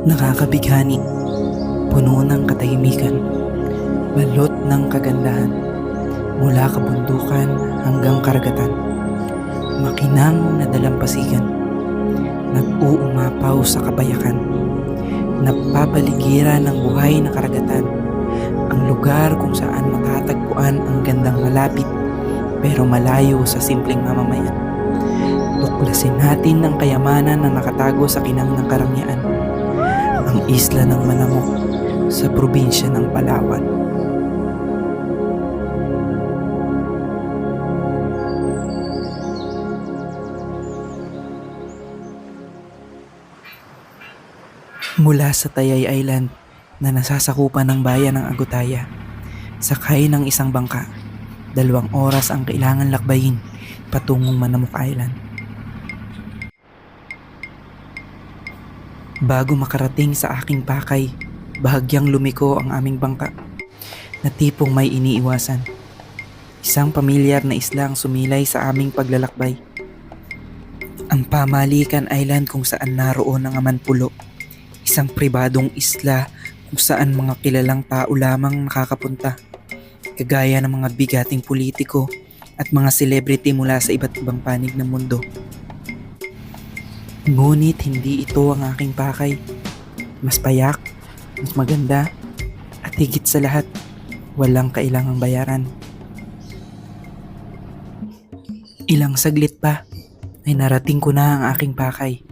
Nakakabighani, puno ng katahimikan, balot ng kagandahan, mula kabundukan hanggang karagatan. Makinang na dalampasigan, nag-uumapaw sa kapayakan, napapaligiran ng buhay na karagatan, ang lugar kung saan matatagpuan ang gandang malapit pero malayo sa simpleng mamamayan. Tuklasin natin ang kayamanan na nakatago sa kinang ng karangyaan, ang isla ng Manamok sa probinsya ng Palawan. Mula sa Tayay Island na nasasakupan ng bayan ng Agutaya, sakay ng isang bangka, 2 oras ang kailangan lakbayin patungong Manamok Island. Bago makarating sa aking pakay, bahagyang lumiko ang aming bangka na tipong may iniiwasan. Isang pamilyar na isla ang sumilay sa aming paglalakbay. Ang Pamalikan Island kung saan naroon ang Amanpulo, isang pribadong isla kung saan mga kilalang tao lamang nakakapunta, kagaya ng mga bigating politiko at mga celebrity mula sa iba't ibang panig ng mundo. Ngunit hindi ito ang aking pakay. Mas payak, mas maganda, at higit sa lahat, walang kailangang bayaran. Ilang saglit pa ay narating ko na ang aking pakay,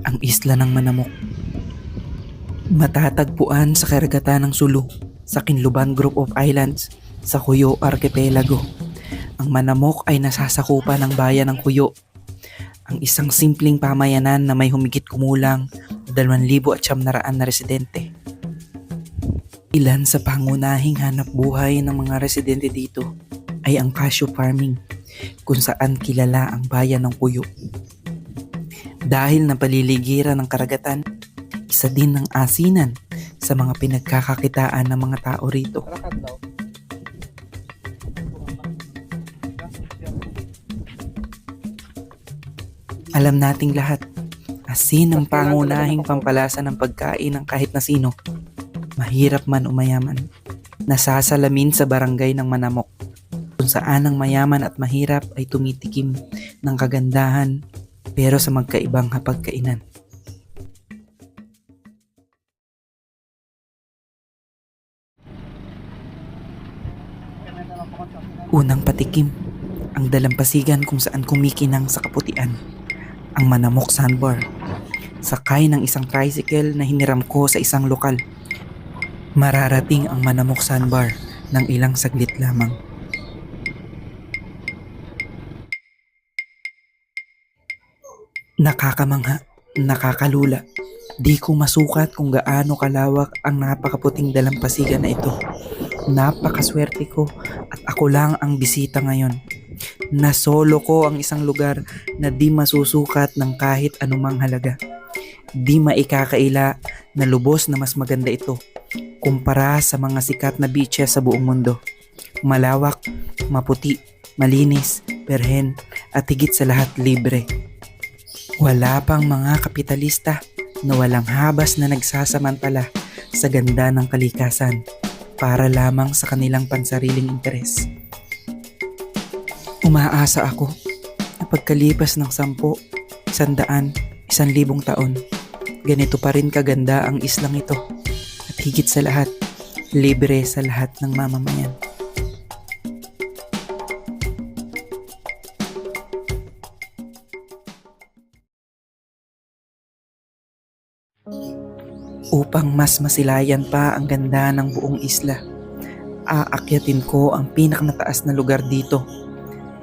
ang isla ng Manamok. Matatagpuan sa karagatan ng Sulu, sa Kinluban Group of Islands, sa Cuyo Archipelago. Ang Manamok ay nasasakupan ng bayan ng Cuyo, ang isang simpleng pamayanan na may humigit kumulang 2,900 na residente. Ilan sa pangunahing hanap buhay ng mga residente dito ay ang cashew farming, kung saan kilala ang bayan ng Cuyo. Dahil napaliligiran ng karagatan, isa din ng asinan sa mga pinagkakakitaan ng mga tao rito. Alam nating lahat, asin ang pangunahing pampalasa ng pagkain ng kahit na sino, mahirap man o mayaman. Nasasalamin sa barangay ng Manamok, kung saan ang mayaman at mahirap ay tumitikim ng kagandahan pero sa magkaibang hapagkainan. Unang patikim, ang dalampasigan kung saan kumikinang sa kaputian, ang Manamok Sandbar. Sakay ng isang tricycle na hiniram ko sa isang lokal. Mararating ang Manamok Sandbar ng ilang saglit lamang. Nakakamangha, nakakalula. Di ko masukat kung gaano kalawak ang napakaputing dalampasigan na ito. Napakaswerte ko at ako lang ang bisita ngayon. Nasolo ko ang isang lugar na di masusukat ng kahit anumang halaga. Di maikakaila na lubos na mas maganda ito kumpara sa mga sikat na beaches sa buong mundo. Malawak, maputi, malinis, perhen at higit sa lahat libre. Wala pang mga kapitalista na walang habas na nagsasamantala sa ganda ng kalikasan para lamang sa kanilang pansariling interes. Umaasa ako na pagkalipas ng 10, 100, 1,000 taon, ganito pa rin kaganda ang islang ito at higit sa lahat, libre sa lahat ng mamamayan. Upang mas masilayan pa ang ganda ng buong isla, aakyatin ko ang pinakamataas na lugar dito,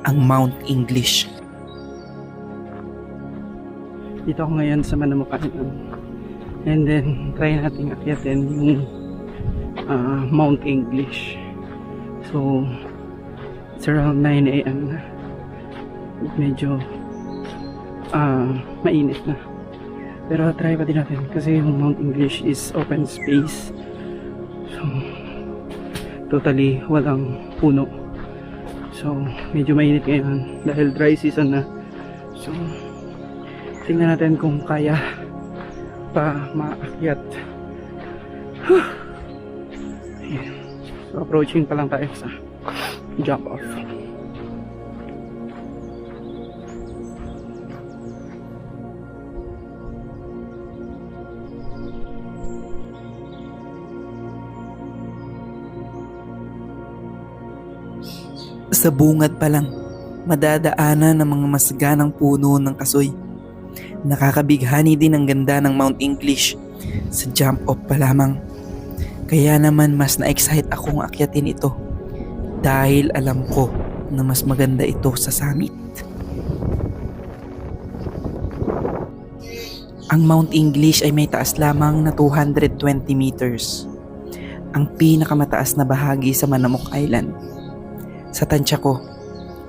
ang Mount English. Dito ako ngayon sa Manamok Island. And then, try natin akyatin yung Mount English. So, it's around 9 a.m. na. Medyo mainit na. Pero try pa din natin kasi yung Mount English is open space. So, totally walang puno. So, medyo mainit ngayon dahil dry season na. So, tingnan natin kung kaya pa maakyat. Ayan. So approaching pa lang tayo sa jump off. Sa bungad pa lang, madadaanan ng mga masganang puno ng kasoy. Nakakabighani din ang ganda ng Mount English sa jump off pa lamang. Kaya naman mas na-excite akong akyatin ito dahil alam ko na mas maganda ito sa summit. Ang Mount English ay may taas lamang na 220 meters. Ang pinakamataas na bahagi sa Manamok Island. Sa tansya ko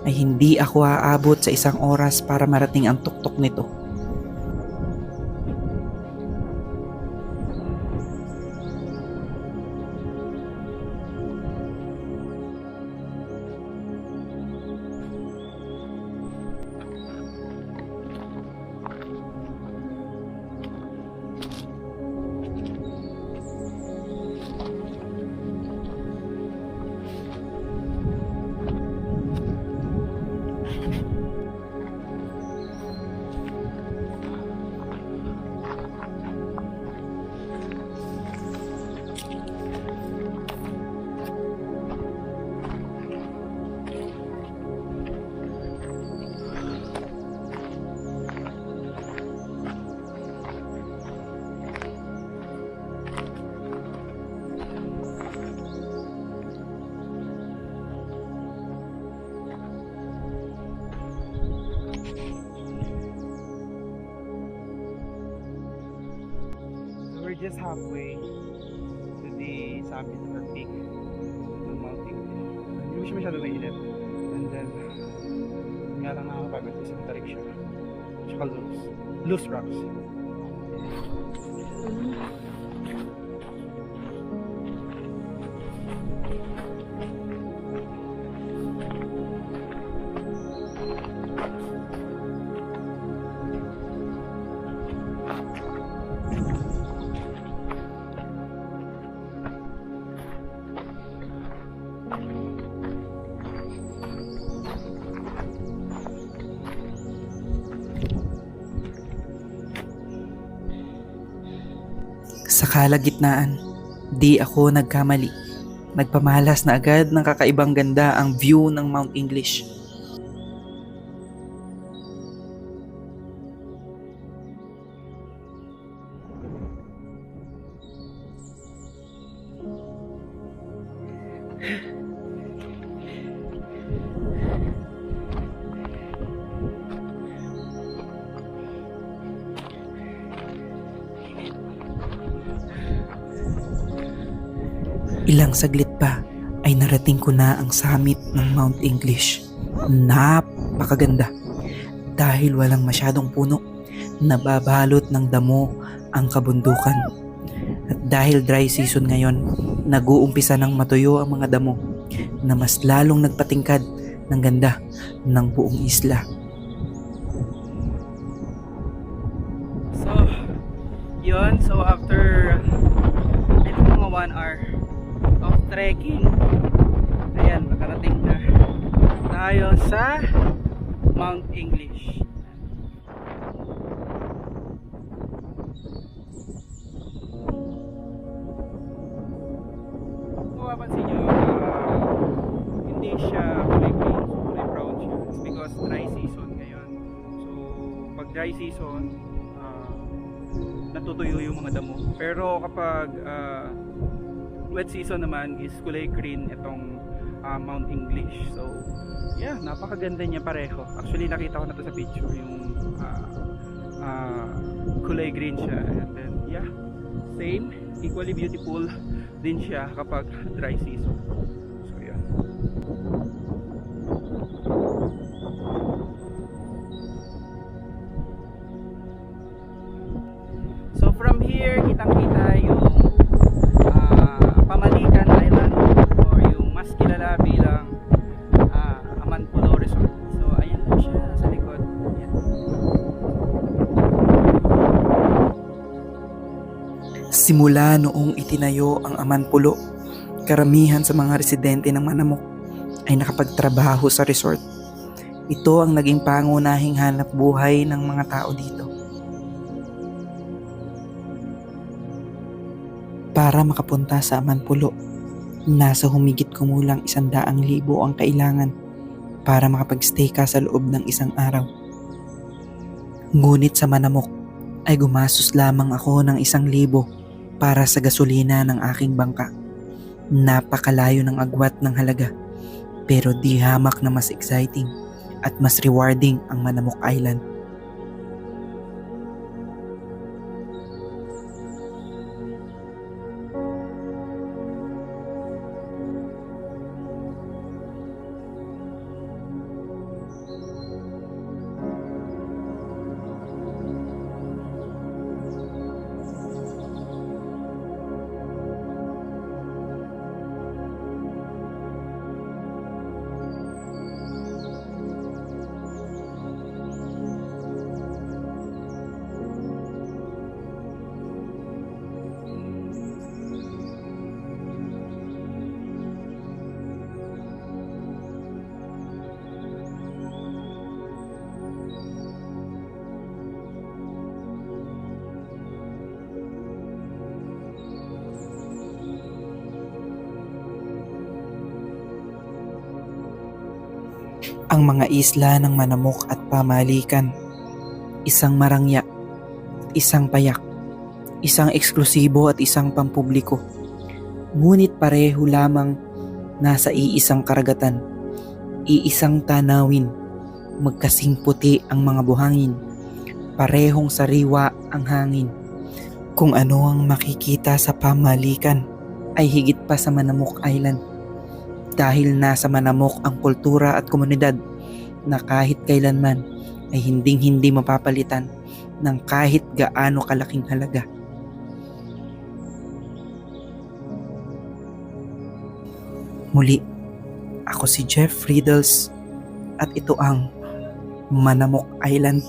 ay hindi ako aabot sa 1 oras para marating ang tuktok nito. We're just halfway to the summit or peak ng Mount English. Hindi mo siya masyado mainit. And then, nga lang nakakapagod kasi matarik siya. Tsaka loose rocks. Sa kalagitnaan, di ako nagkamali. Nagpamalas na agad ng kakaibang ganda ang view ng Mount English. Ilang saglit pa ay narating ko na ang summit ng Mount English. Napakaganda dahil walang masyadong puno, nababalot ng damo ang kabundukan. At dahil dry season ngayon, nag-uumpisa ng matuyo ang mga damo na mas lalong nagpatingkad ng ganda ng buong isla. So after I think mga 1 hour of trekking, ayan, nakarating na tayo sa Mount English. Kung mapapansin nyo, hindi siya kulay green, kulay brown siya. It's because dry season ngayon. So pag dry season, natutuyo yung mga damo. Pero kapag wet season naman is kulay green itong Mount English. So yeah, napakaganda niya pareho. Actually nakita ko na to sa picture yung kulay green siya. And then yeah, same, equally beautiful din siya kapag dry season. So yeah. So from here, kitang-kita yung Pamalikan Island or yung mas kilala bilang Amanpulo Resort. So ayan po siya sa likod. Ayan. Simula noong itinayo ang Amanpulo, karamihan sa mga residente ng Manamok ay nakapagtrabaho sa resort. Ito ang naging pangunahing hanap buhay ng mga tao dito. Para makapunta sa Amanpulo, nasa humigit kumulang 100,000 ang kailangan para makapagstay ka sa loob ng isang araw. Ngunit sa Manamok ay gumastos lamang ako ng 1,000 para sa gasolina ng aking bangka. Napakalayo ng agwat ng halaga, pero di hamak na mas exciting at mas rewarding ang Manamok Island. Ang mga isla ng Manamok at Pamalikan, isang marangya, isang payak, isang eksklusibo at isang pampubliko. Ngunit pareho lamang nasa iisang karagatan, iisang tanawin, magkasing puti ang mga buhangin, parehong sariwa ang hangin. Kung ano ang makikita sa Pamalikan ay higit pa sa Manamok Island. Dahil nasa Manamok ang kultura at komunidad na kahit kailanman ay hinding-hindi mapapalitan ng kahit gaano kalaking halaga. Muli, ako si Jeff Riddles at ito ang Manamok Island